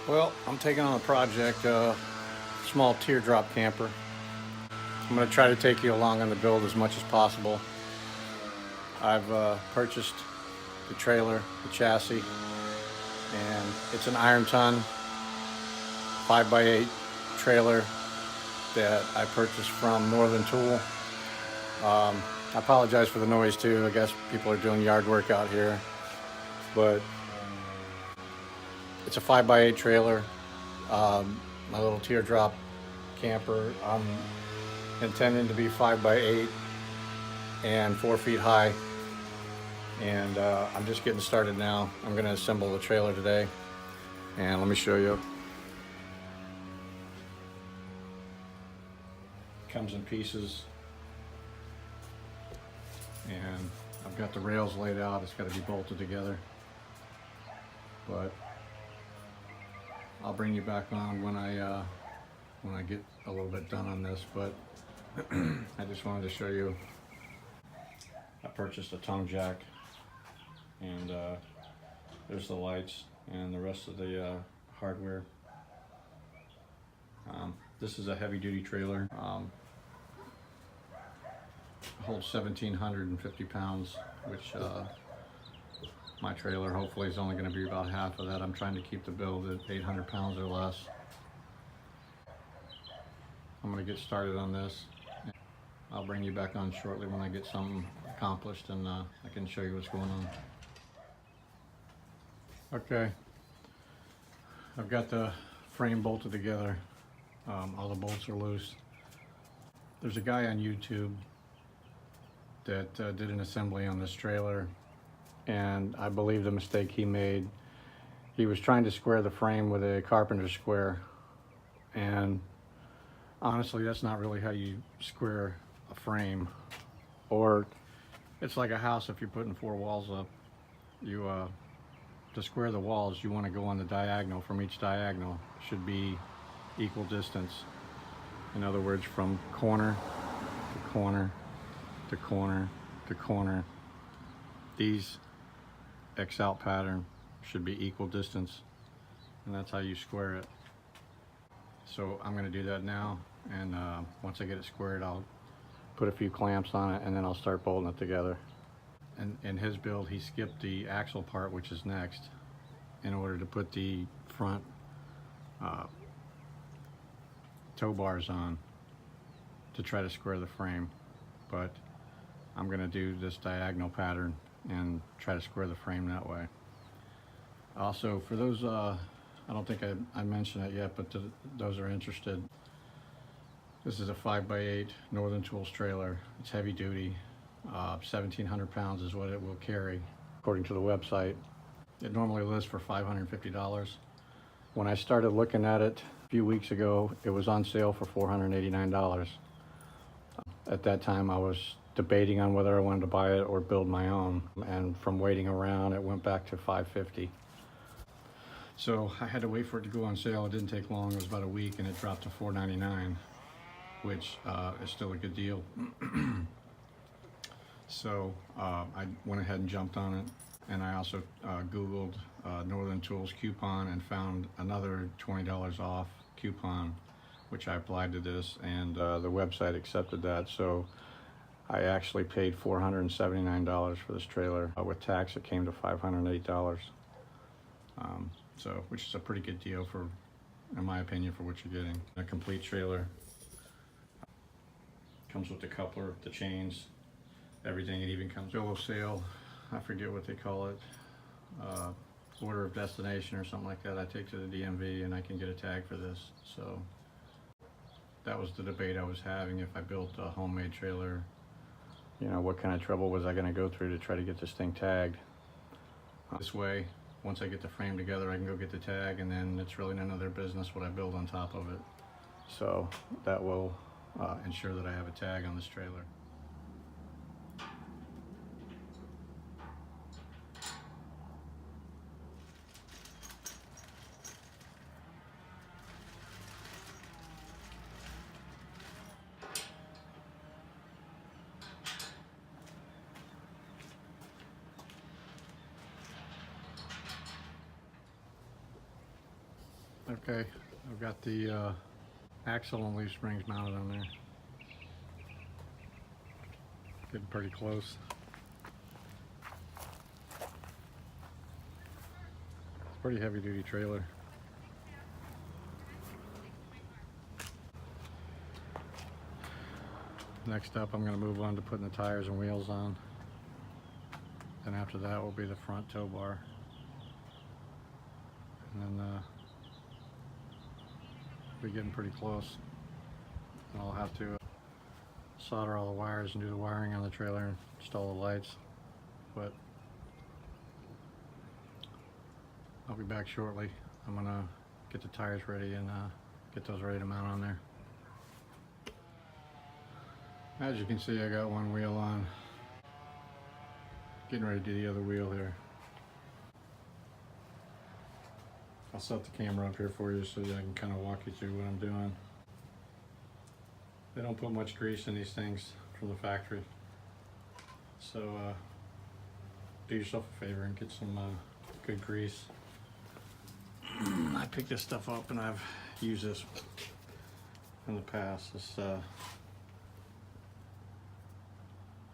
Well, I'm taking on a project, small teardrop camper. I'm going to try to take you along on the build as much as possible. I've purchased the trailer, the chassis, and it's an Ironton 5x8 trailer that I purchased from Northern Tool. I apologize for the noise too. I guess people are doing yard work out here, but it's a 5x8 trailer. My little teardrop camper. I'm intending to be 5x8 and 4 feet high, and I'm just getting started now. I'm going to assemble the trailer today, and let me show you. It comes in pieces, and I've got the rails laid out. It's got to be bolted together, but I'll bring you back on when I get a little bit done on this. But I just wanted to show you. I purchased a tongue jack, and there's the lights and the rest of the hardware. This is a heavy-duty trailer. Holds 1,750 pounds, which my trailer hopefully is only going to be about half of that. I'm trying to keep the build at 800 pounds or less. I'm going to get started on this. I'll bring you back on shortly when I get something accomplished, and I can show you what's going on. Okay, I've got the frame bolted together. All the bolts are loose. There's a guy on YouTube that did an assembly on this trailer, and I believe the mistake he made. He was trying to square the frame with a carpenter square, and honestly, that's not really how you square a frame. Or it's like a house. If you're putting 4 walls up, you to square the walls, you want to go on the diagonal. From each diagonal should be equal distance. In other words, from corner to corner to corner to corner, these X out pattern should be equal distance, and that's how you square it. So I'm going to do that now, and once I get it squared, I'll put a few clamps on it, and then I'll start bolting it together. And in his build, he skipped the axle part, which is next, in order to put the front tow bars on to try to square the frame. But I'm going to do this diagonal pattern and try to square the frame that way. Also, for those, I don't think I mentioned it yet, but to those are interested, this is a 5x8 Northern Tools trailer. It's heavy duty. 1,700 pounds is what it will carry, according to the website. It normally lists for $550. When I started looking at it a few weeks ago, it was on sale for $489. At that time, I was debating on whether I wanted to buy it or build my own, and from waiting around, it went back to $550. So I had to wait for it to go on sale. It didn't take long. It was about a week, and it dropped to $499, which is still a good deal. So I went ahead and jumped on it, and I also Googled Northern Tools coupon and found another $20 off coupon, which I applied to this, and the website accepted that. So I actually paid $479 for this trailer. With tax, it came to $508. So, which is a pretty good deal for, in my opinion, for what you're getting. A complete trailer. Comes with the coupler, the chains, everything. It even comes bill of sale. I forget what they call it. Order of destination or something like that. I take to the DMV and I can get a tag for this. So that was the debate I was having. If I built a homemade trailer, you know, what kind of trouble was I going to go through to try to get this thing tagged? This way, once I get the frame together, I can go get the tag, and then it's really none of their business what I build on top of it. So that will ensure that I have a tag on this trailer. Okay, I've got the axle and leaf springs mounted on there. Getting pretty close. It's a pretty heavy duty trailer. Next up, I'm going to move on to putting the tires and wheels on. Then after that will be the front tow bar. And then we're getting pretty close. And I'll have to solder all the wires and do the wiring on the trailer and install the lights. But I'll be back shortly. I'm going to get the tires ready and get those ready to mount on there. As you can see, I got one wheel on. Getting ready to do the other wheel here. I'll set the camera up here for you so that I can kind of walk you through what I'm doing. They don't put much grease in these things from the factory. So do yourself a favor and get some good grease. I picked this stuff up and I've used this in the past. This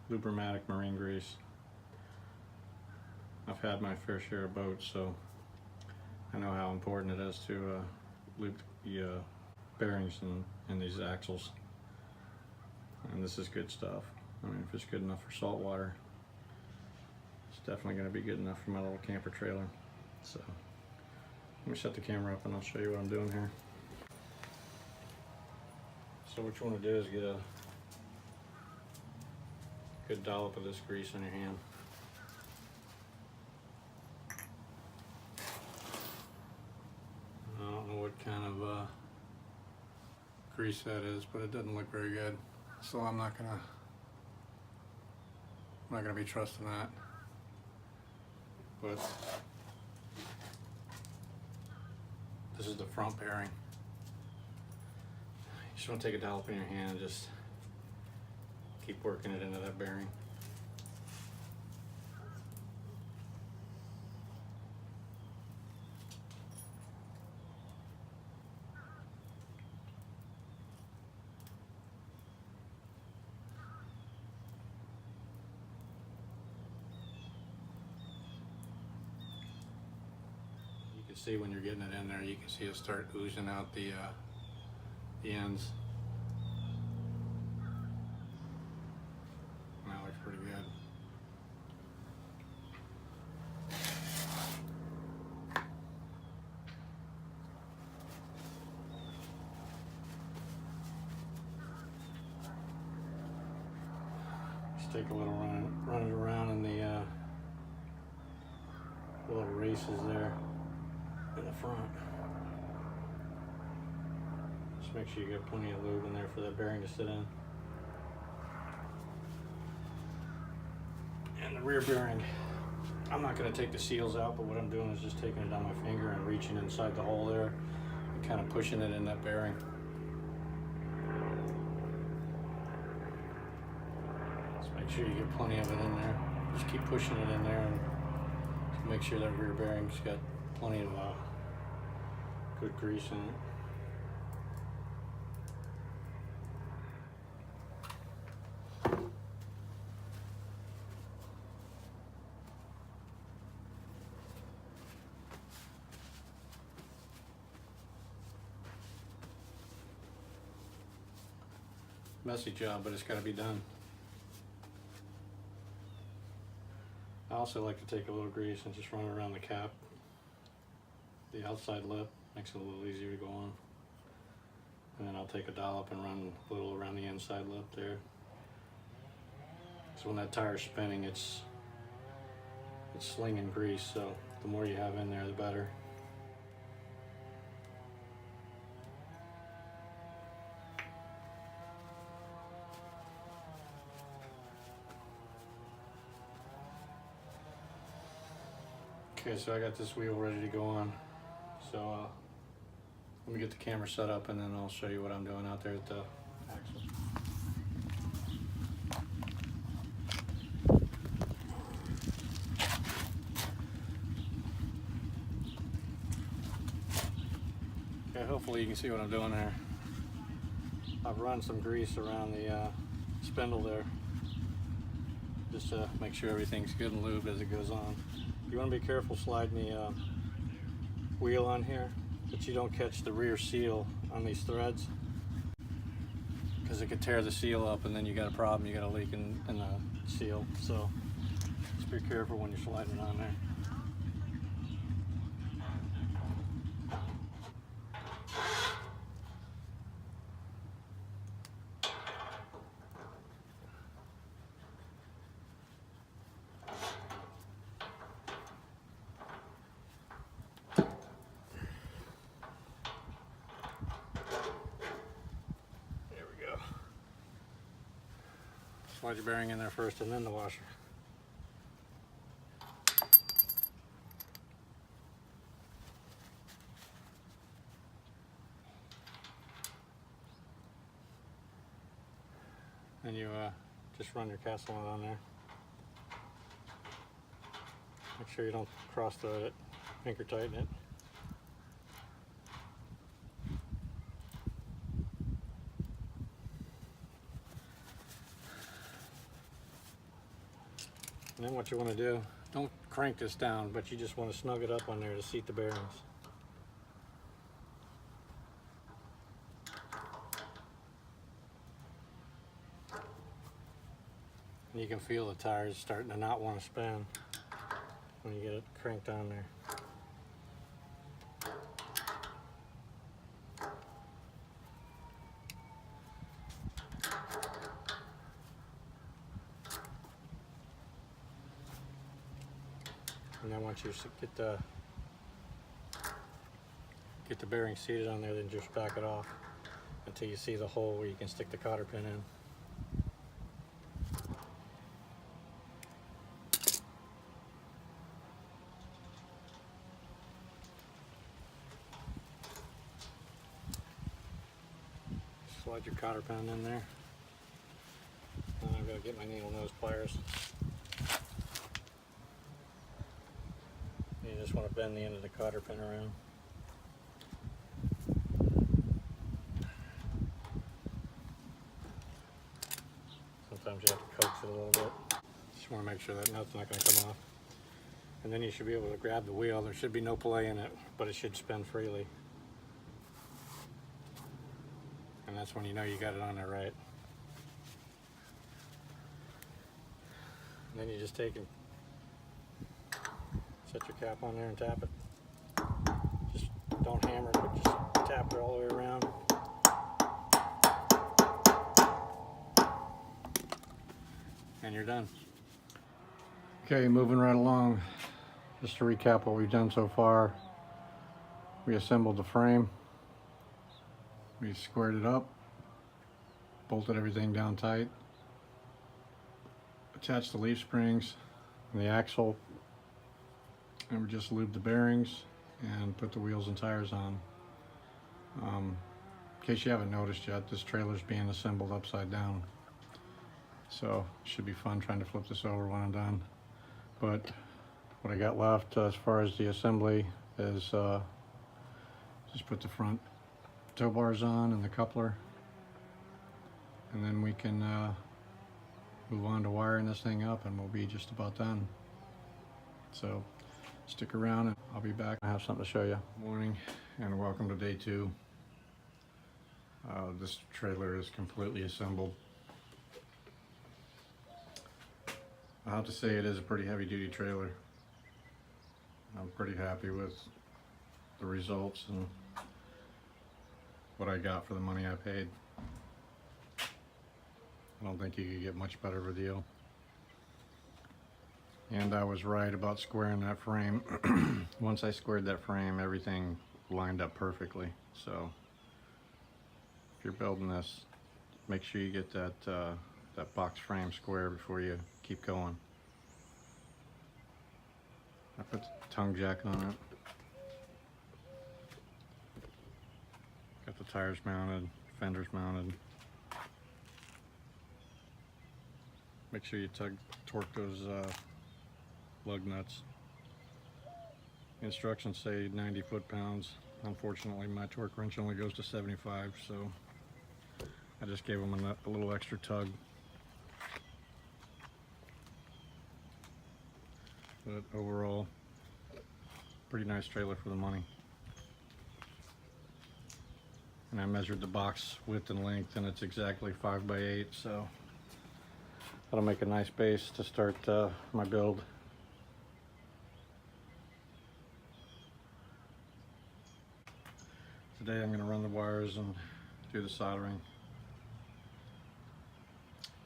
Lubrimatic marine grease. I've had my fair share of boats, so I know how important it is to lube the bearings in these axles. And this is good stuff. I mean, if it's good enough for salt water, it's definitely going to be good enough for my little camper trailer. So let me set the camera up and I'll show you what I'm doing here. So what you want to do is get a good dollop of this grease on your hand. I don't know what kind of grease that is, but it doesn't look very good. So I'm not gonna be trusting that. But this is the front bearing. You just want to take a dollop in your hand and just keep working it into that bearing. You can see when you're getting it in there, you can see it start oozing out the ends. That looks pretty good. Just take a little run it around in the little races there in the front. Just make sure you got plenty of lube in there for that bearing to sit in. And the rear bearing, I'm not going to take the seals out, but what I'm doing is just taking it on my finger and reaching inside the hole there and kind of pushing it in that bearing. Just make sure you get plenty of it in there. Just keep pushing it in there and just make sure that rear bearing's got plenty of good grease in it. Messy job, but it's got to be done. I also like to take a little grease and just run it around the cap. The outside lip makes it a little easier to go on. And then I'll take a dollop and run a little around the inside lip there. So when that tire's spinning, it's slinging grease, so the more you have in there, the better. Okay, so I got this wheel ready to go on. So let me get the camera set up and then I'll show you what I'm doing out there at the axles. Okay, hopefully you can see what I'm doing here. I've run some grease around the spindle there, just to make sure everything's good and lubed as it goes on. You want to be careful sliding the wheel on here, that you don't catch the rear seal on these threads, because it could tear the seal up and then you got a problem, you got a leak in the seal. So just be careful when you're sliding on there. Slide your bearing in there first and then the washer. And you just run your castle on there. Make sure you don't cross thread it, finger tighten it. And then what you want to do, don't crank this down, but you just want to snug it up on there to seat the bearings. And you can feel the tires starting to not want to spin when you get it cranked on there. And then once you get the bearing seated on there, then just back it off until you see the hole where you can stick the cotter pin in. Slide your cotter pin in there. And I've got to get my needle nose pliers. You just want to bend the end of the cotter pin around. Sometimes you have to coax it a little bit. Just want to make sure that nut's not going to come off. And then you should be able to grab the wheel. There should be no play in it, but it should spin freely. And that's when you know you got it on there right. And then you just take and set your cap on there and tap it. Just don't hammer it, but just tap it all the way around. And you're done. Okay, moving right along. Just to recap what we've done so far. We assembled the frame. We squared it up. Bolted everything down tight. Attached the leaf springs and the axle. And we just lubed the bearings and put the wheels and tires on. In case you haven't noticed yet, this trailer's being assembled upside down. So it should be fun trying to flip this over when I'm done. But what I got left as far as the assembly is just put the front tow bars on and the coupler. And then we can move on to wiring this thing up and we'll be just about done. So stick around and I'll be back. I have something to show you. Morning and welcome to day 2. This trailer is completely assembled. I have to say it is a pretty heavy duty trailer. I'm pretty happy with the results and what I got for the money I paid. I don't think you could get much better of a deal. And I was right about squaring that frame. Once I squared that frame, everything lined up perfectly. So if you're building this, make sure you get that box frame square before you keep going. I put the tongue jack on it. Got the tires mounted, fenders mounted. Make sure you torque those lug nuts. Instructions say 90 foot-pounds. Unfortunately, my torque wrench only goes to 75, so I just gave them a little extra tug. But overall, pretty nice trailer for the money. And I measured the box width and length, and it's exactly 5 by 8, so that'll make a nice base to start my build. Today I'm going to run the wires and do the soldering,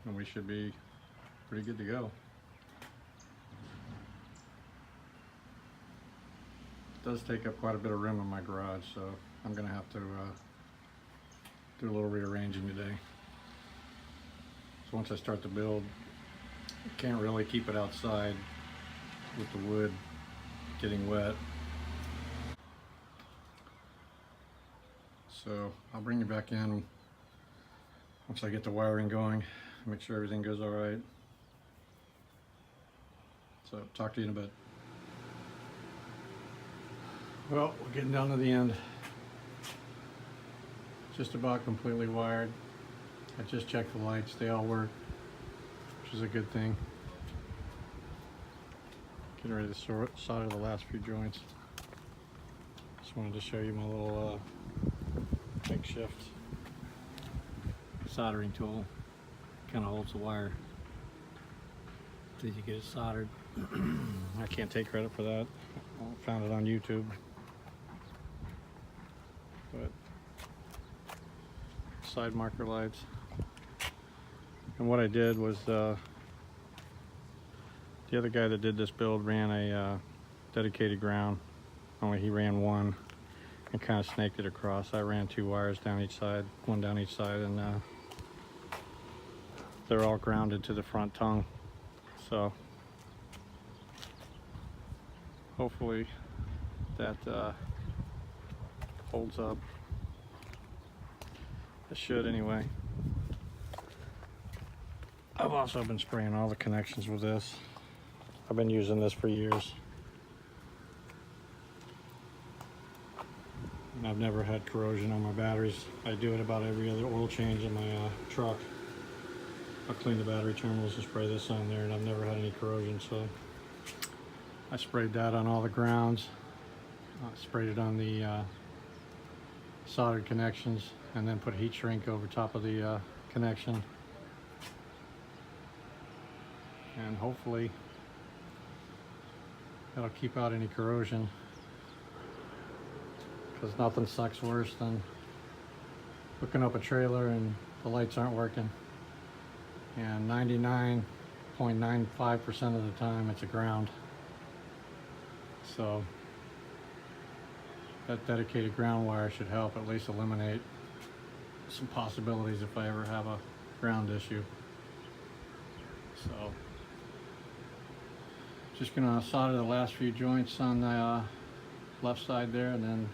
and we should be pretty good to go. It does take up quite a bit of room in my garage, so I'm going to have to do a little rearranging today. So once I start the build, I can't really keep it outside with the wood getting wet. So I'll bring you back in once I get the wiring going, make sure everything goes all right. So talk to you in a bit. Well, we're getting down to the end. Just about completely wired. I just checked the lights, they all work, which is a good thing. Getting ready to solder the last few joints. Just wanted to show you my little makeshift soldering tool. Kind of holds the wire till you get it soldered. I can't take credit for that. I found it on YouTube. But side marker lights. And what I did was the other guy that did this build ran a dedicated ground, only he ran one and kind of snaked it across. I ran 2 wires down each side, one down each side, and they're all grounded to the front tongue. So hopefully that holds up. It should anyway. I've also been spraying all the connections with this. I've been using this for years. And I've never had corrosion on my batteries. I do it about every other oil change in my truck. I'll clean the battery terminals and spray this on there, and I've never had any corrosion, so I sprayed that on all the grounds. Sprayed it on the soldered connections, and then put heat shrink over top of the connection. And hopefully that'll keep out any corrosion, because nothing sucks worse than hooking up a trailer and the lights aren't working. And 99.95% of the time it's a ground. So that dedicated ground wire should help at least eliminate some possibilities if I ever have a ground issue. So just gonna solder the last few joints on the left side there, and then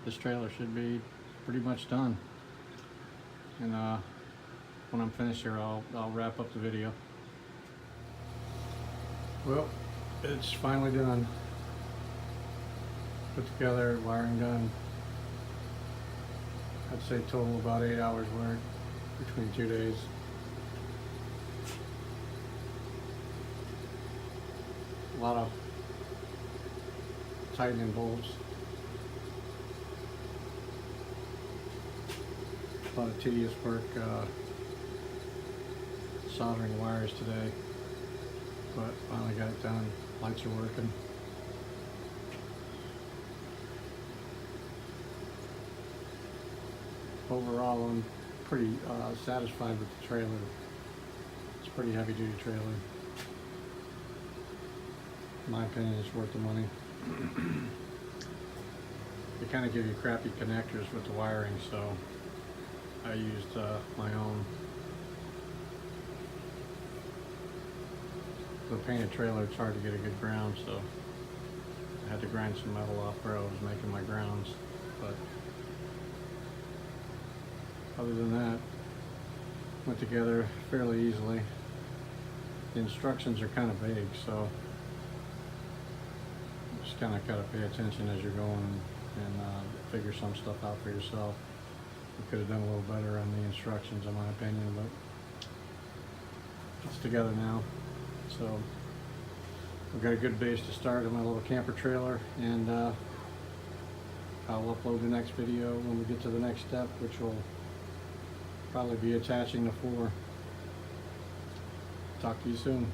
this trailer should be pretty much done. And when I'm finished here, I'll wrap up the video. Well, it's finally done. Put together, wiring done. I'd say total about 8 hours work between 2 days. A lot of tightening bolts. A lot of tedious work soldering wires today, but finally got it done. Lights are working. Overall, I'm pretty satisfied with the trailer. It's a pretty heavy duty trailer. In my opinion, it's worth the money. They kind of give you crappy connectors with the wiring, so I used my own. The painted trailer, it's hard to get a good ground, so I had to grind some metal off where I was making my grounds. But other than that, went together fairly easily. The instructions are kind of vague, so just kind of got to pay attention as you're going and and figure some stuff out for yourself. You could have done a little better on the instructions, in my opinion, but it's together now. So we've got a good base to start on my little camper trailer, and I'll upload the next video when we get to the next step, which will probably be attaching the floor. Talk to you soon.